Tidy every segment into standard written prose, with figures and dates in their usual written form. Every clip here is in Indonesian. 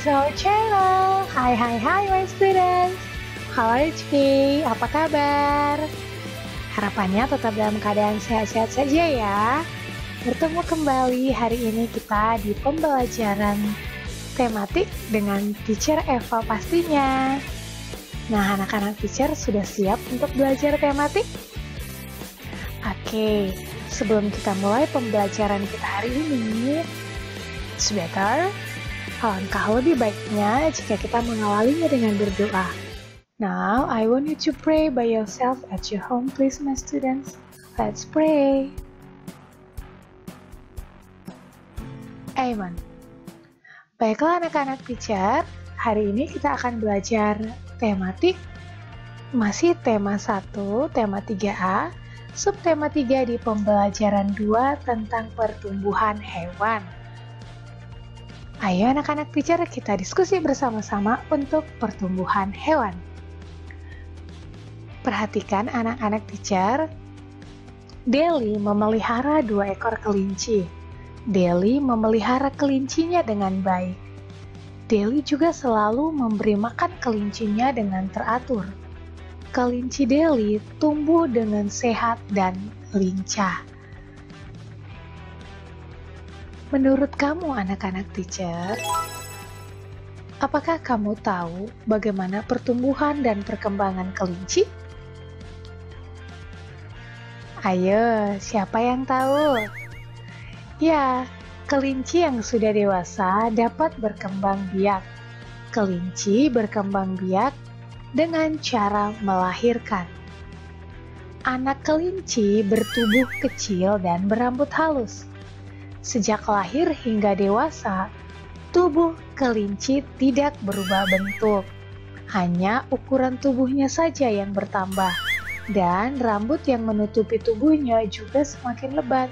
to our channel. Hai my students. How are you today? Apa kabar? Harapannya tetap dalam keadaan sehat-sehat saja ya. Bertemu kembali hari ini kita di pembelajaran tematik dengan Teacher Eva pastinya. Nah, anak-anak teacher sudah siap untuk belajar tematik? Oke, sebelum kita mulai pembelajaran kita hari ini, it's better, alangkah lebih baiknya jika kita mengawalinya dengan berdoa. Now, I want you to pray by yourself at your home, please, my students. Let's pray. Amen. Baiklah anak-anak teacher, hari ini kita akan belajar tematik, masih tema 1, tema 3A, subtema 3 di pembelajaran 2 tentang pertumbuhan hewan. Ayo anak-anak teacher, kita diskusi bersama-sama untuk pertumbuhan hewan. Perhatikan anak-anak teacher, Deli memelihara 2 ekor kelinci. Deli memelihara kelincinya dengan baik. Deli juga selalu memberi makan kelincinya dengan teratur. Kelinci Deli tumbuh dengan sehat dan lincah. Menurut kamu anak-anak teacher, apakah kamu tahu bagaimana pertumbuhan dan perkembangan kelinci? Ayo, siapa yang tahu? Ya, kelinci yang sudah dewasa dapat berkembang biak. Kelinci berkembang biak dengan cara melahirkan. Anak kelinci bertubuh kecil dan berambut halus. Sejak lahir hingga dewasa, tubuh kelinci tidak berubah bentuk. Hanya ukuran tubuhnya saja yang bertambah, dan rambut yang menutupi tubuhnya juga semakin lebat.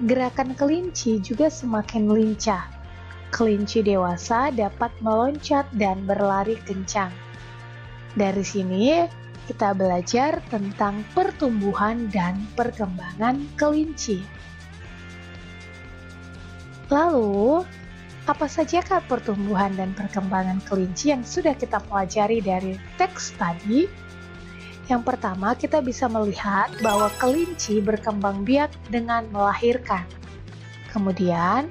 Gerakan kelinci juga semakin lincah. Kelinci dewasa dapat meloncat dan berlari kencang. Dari sini, kita belajar tentang pertumbuhan dan perkembangan kelinci. Lalu, apa sajakah pertumbuhan dan perkembangan kelinci yang sudah kita pelajari dari teks tadi? Yang pertama, kita bisa melihat bahwa kelinci berkembang biak dengan melahirkan. Kemudian,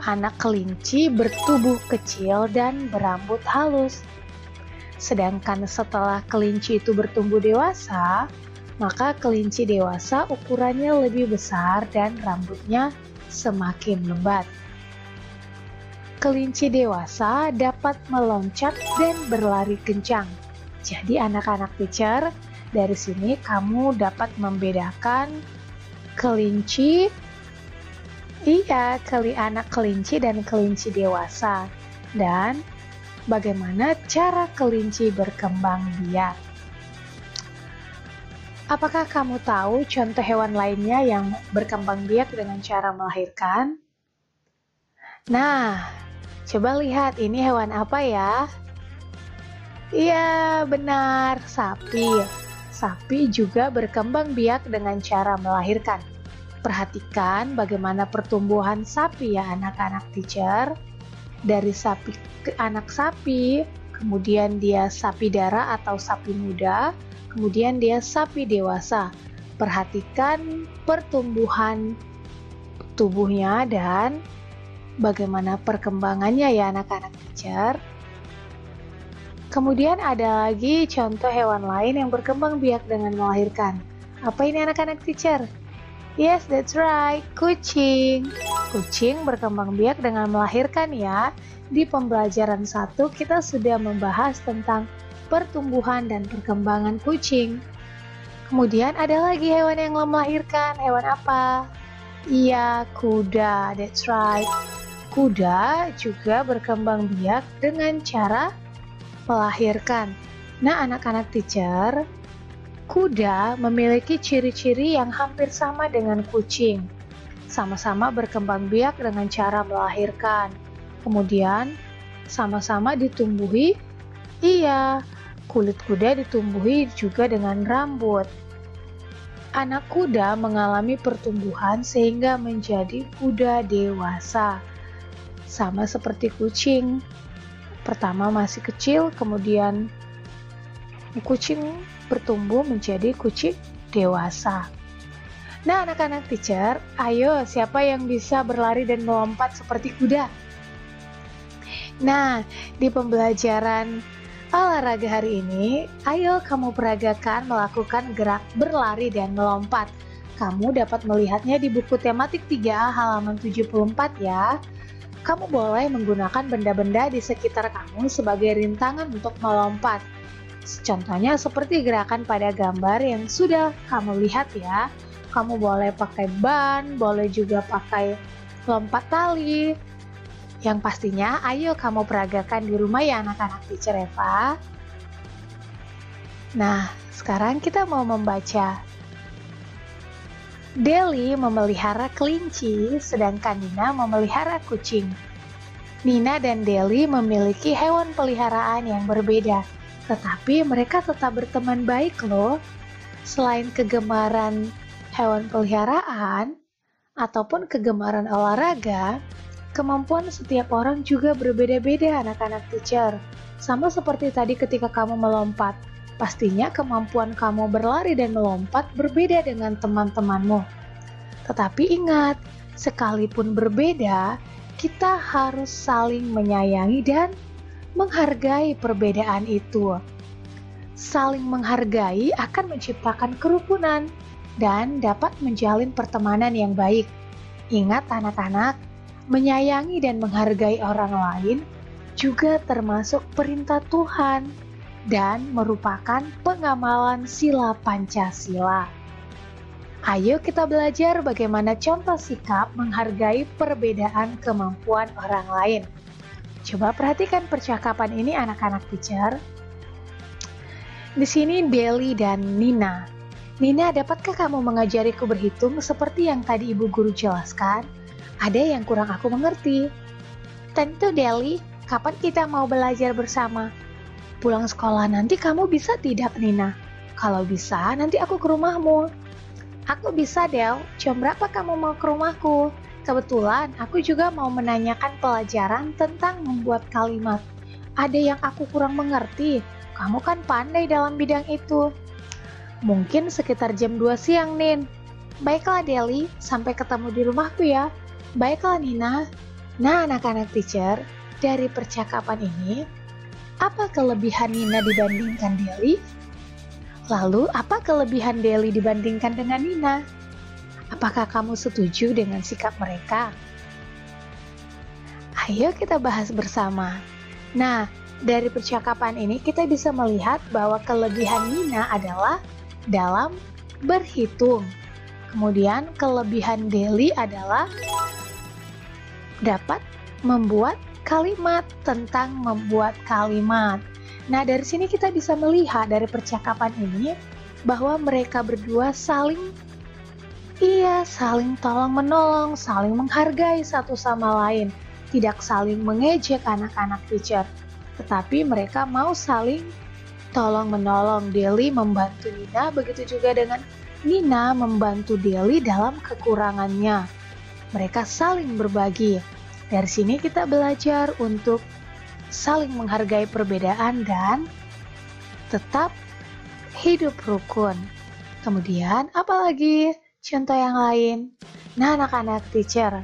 anak kelinci bertubuh kecil dan berambut halus. Sedangkan setelah kelinci itu bertumbuh dewasa, maka kelinci dewasa ukurannya lebih besar dan rambutnya semakin lebat. Kelinci dewasa dapat meloncat dan berlari kencang. Jadi anak-anak teacher, dari sini kamu dapat membedakan kelinci, anak kelinci dan kelinci dewasa, dan bagaimana cara kelinci berkembang biak. Apakah kamu tahu contoh hewan lainnya yang berkembang biak dengan cara melahirkan? Nah, coba lihat ini hewan apa ya? Iya, benar, sapi. Sapi juga berkembang biak dengan cara melahirkan. Perhatikan bagaimana pertumbuhan sapi ya anak-anak teacher. Dari sapi ke anak sapi, kemudian dia sapi dara atau sapi muda, kemudian dia sapi dewasa. Perhatikan pertumbuhan tubuhnya dan bagaimana perkembangannya ya anak-anak teacher. Kemudian ada lagi contoh hewan lain yang berkembang biak dengan melahirkan. Apa ini anak-anak teacher? Yes, that's right, kucing. Kucing berkembang biak dengan melahirkan ya. Di pembelajaran 1 kita sudah membahas tentang pertumbuhan dan perkembangan kucing. Kemudian ada lagi hewan yang melahirkan. Hewan apa? Iya, kuda, that's right. Kuda juga berkembang biak dengan cara melahirkan. Nah, anak-anak teacher, kuda memiliki ciri-ciri yang hampir sama dengan kucing. Sama-sama berkembang biak dengan cara melahirkan. Kemudian, sama-sama ditumbuhi. Iya, kulit kuda ditumbuhi juga dengan rambut. Anak kuda mengalami pertumbuhan sehingga menjadi kuda dewasa. Sama seperti kucing. Pertama masih kecil, kemudian kucing bertumbuh menjadi kucing dewasa. Nah, anak-anak teacher, ayo siapa yang bisa berlari dan melompat seperti kuda? Nah, di pembelajaran olahraga hari ini, ayo kamu peragakan melakukan gerak berlari dan melompat. Kamu dapat melihatnya di buku tematik 3A halaman 74 ya. Kamu boleh menggunakan benda-benda di sekitar kamu sebagai rintangan untuk melompat. Contohnya seperti gerakan pada gambar yang sudah kamu lihat ya. Kamu boleh pakai ban, boleh juga pakai lompat tali. Yang pastinya ayo kamu peragakan di rumah ya anak-anak teacher Eva. Nah, sekarang kita mau membaca. Deli memelihara kelinci, sedangkan Nina memelihara kucing. Nina dan Deli memiliki hewan peliharaan yang berbeda, tetapi mereka tetap berteman baik loh. Selain kegemaran hewan peliharaan ataupun kegemaran olahraga, kemampuan setiap orang juga berbeda-beda anak-anak teacher. Sama seperti tadi ketika kamu melompat. Pastinya kemampuan kamu berlari dan melompat berbeda dengan teman-temanmu. Tetapi ingat, sekalipun berbeda, kita harus saling menyayangi dan menghargai perbedaan itu. Saling menghargai akan menciptakan kerukunan dan dapat menjalin pertemanan yang baik. Ingat anak-anak, menyayangi dan menghargai orang lain juga termasuk perintah Tuhan dan merupakan pengamalan sila Pancasila. Ayo kita belajar bagaimana contoh sikap menghargai perbedaan kemampuan orang lain. Coba perhatikan percakapan ini anak-anak teacher. Di sini Deli dan Nina. Nina, dapatkah kamu mengajariku berhitung seperti yang tadi ibu guru jelaskan? Ada yang kurang aku mengerti. Tentu Deli, kapan kita mau belajar bersama? Pulang sekolah nanti kamu bisa tidak, Nina? Kalau bisa, nanti aku ke rumahmu. Aku bisa, Del. Jam berapa kamu mau ke rumahku? Kebetulan, aku juga mau menanyakan pelajaran tentang membuat kalimat. Ada yang aku kurang mengerti. Kamu kan pandai dalam bidang itu. Mungkin sekitar jam 2 siang, Nin. Baiklah, Deli. Sampai ketemu di rumahku ya. Baiklah, Nina. Nah, anak-anak teacher, dari percakapan ini, apa kelebihan Nina dibandingkan Deli? Lalu, apa kelebihan Deli dibandingkan dengan Nina? Apakah kamu setuju dengan sikap mereka? Ayo kita bahas bersama. Nah, dari percakapan ini kita bisa melihat bahwa kelebihan Nina adalah dalam berhitung. Kemudian kelebihan Deli adalah dapat membuat kalimat, tentang membuat kalimat. Nah, dari sini kita bisa melihat dari percakapan ini bahwa mereka berdua saling tolong-menolong, saling menghargai satu sama lain, tidak saling mengejek anak-anak teacher, tetapi mereka mau saling tolong-menolong. Deli membantu Nina, begitu juga dengan Nina membantu Deli dalam kekurangannya. Mereka saling berbagi. Dari sini kita belajar untuk saling menghargai perbedaan dan tetap hidup rukun. Kemudian apalagi contoh yang lain? Nah, anak-anak teacher,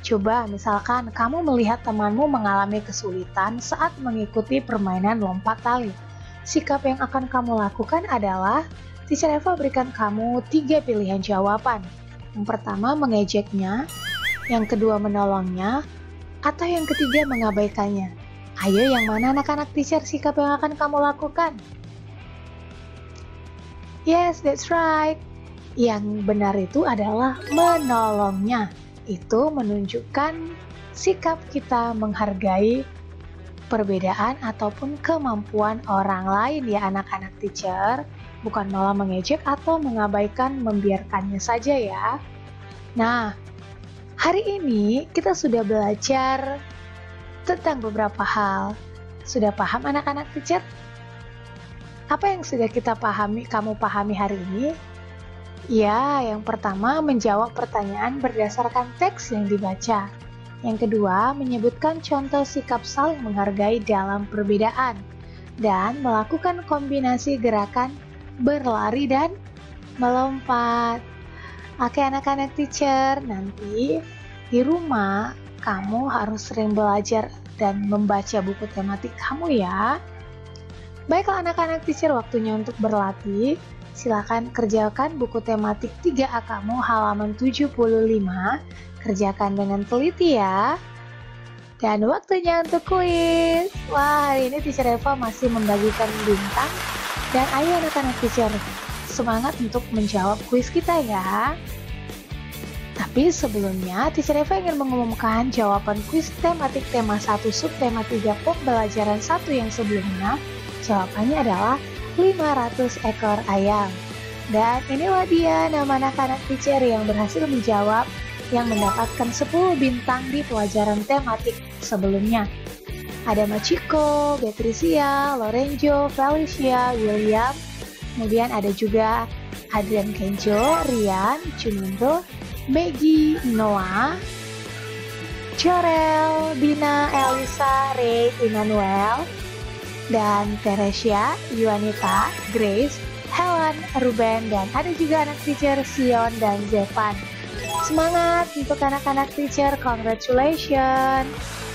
coba misalkan kamu melihat temanmu mengalami kesulitan saat mengikuti permainan lompat tali. Sikap yang akan kamu lakukan adalah Teacher Eva berikan kamu 3 pilihan jawaban. Yang pertama mengejeknya, yang kedua menolongnya, atau yang ketiga mengabaikannya. Ayo, yang mana anak-anak teacher sikap yang akan kamu lakukan? Yes, that's right. Yang benar itu adalah menolongnya. Itu menunjukkan sikap kita menghargai perbedaan ataupun kemampuan orang lain ya anak-anak teacher. Bukan malah mengejek atau mengabaikan, membiarkannya saja ya. Nah, hari ini kita sudah belajar tentang beberapa hal. Sudah paham anak-anak teacher? Apa yang sudah kita pahami, kamu pahami hari ini? Ya, yang pertama menjawab pertanyaan berdasarkan teks yang dibaca. Yang kedua, menyebutkan contoh sikap saling menghargai dalam perbedaan dan melakukan kombinasi gerakan berlari dan melompat. Oke anak-anak teacher, nanti di rumah kamu harus sering belajar dan membaca buku tematik kamu ya. Baiklah anak-anak teacher, waktunya untuk berlatih. Silakan kerjakan buku tematik 3A kamu halaman 75. Kerjakan dengan teliti ya. Dan waktunya untuk kuis. Wah, hari ini Teacher Eva masih membagikan bintang. Dan ayo anak-anak teacher, semangat untuk menjawab kuis kita ya. Tapi sebelumnya, Teacher Eva ingin mengumumkan jawaban kuis tematik tema 1 subtema 3 pembelajaran 1 yang sebelumnya. Jawabannya adalah 500 ekor ayam. Dan inilah dia nama anak-anak teacher yang berhasil menjawab, yang mendapatkan 10 bintang di pelajaran tematik sebelumnya. Ada Machiko, Beatricia, Lorenzo, Felicia, William, kemudian ada juga Adrian Kenjo, Rian, Junindo, Maggie, Noah, Jorel, Bina, Elisa, Ray, Immanuel, dan Teresia, Yuanita, Grace, Helen, Ruben, dan ada juga anak teacher Sion dan Zevan. Semangat untuk anak-anak teacher, congratulations.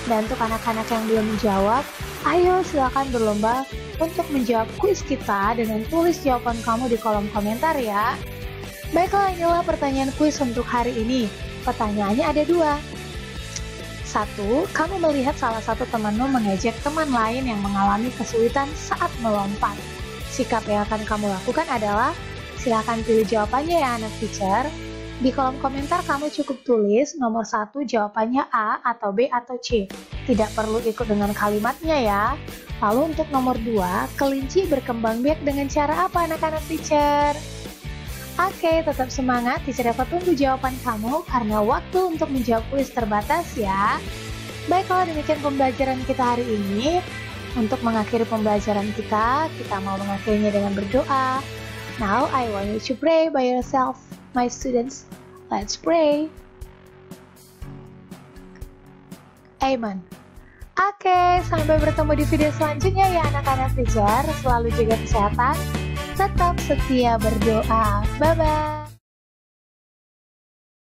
Dan untuk anak-anak yang belum menjawab, ayo silakan berlomba untuk menjawab kuis kita dengan tulis jawaban kamu di kolom komentar ya. Baiklah, inilah pertanyaan kuis untuk hari ini. Pertanyaannya ada 2. 1. Kamu melihat salah satu temanmu mengejek teman lain yang mengalami kesulitan saat melompat. Sikap yang akan kamu lakukan adalah, silakan pilih jawabannya ya anak teacher. Di kolom komentar kamu cukup tulis nomor 1 jawabannya A atau B atau C. Tidak perlu ikut dengan kalimatnya ya. Lalu untuk nomor 2, kelinci berkembang biak dengan cara apa anak-anak teacher? Oke, tetap semangat. Teacher Eva tunggu jawaban kamu karena waktu untuk menjawab kuis terbatas ya. Baiklah, demikian pembelajaran kita hari ini. Untuk mengakhiri pembelajaran kita mau mengakhirinya dengan berdoa. Now, I want you to pray by yourself. My students, let's pray. Amen. Oke, sampai bertemu di video selanjutnya ya anak-anak teacher. Selalu jaga kesehatan, tetap setia berdoa. Bye-bye.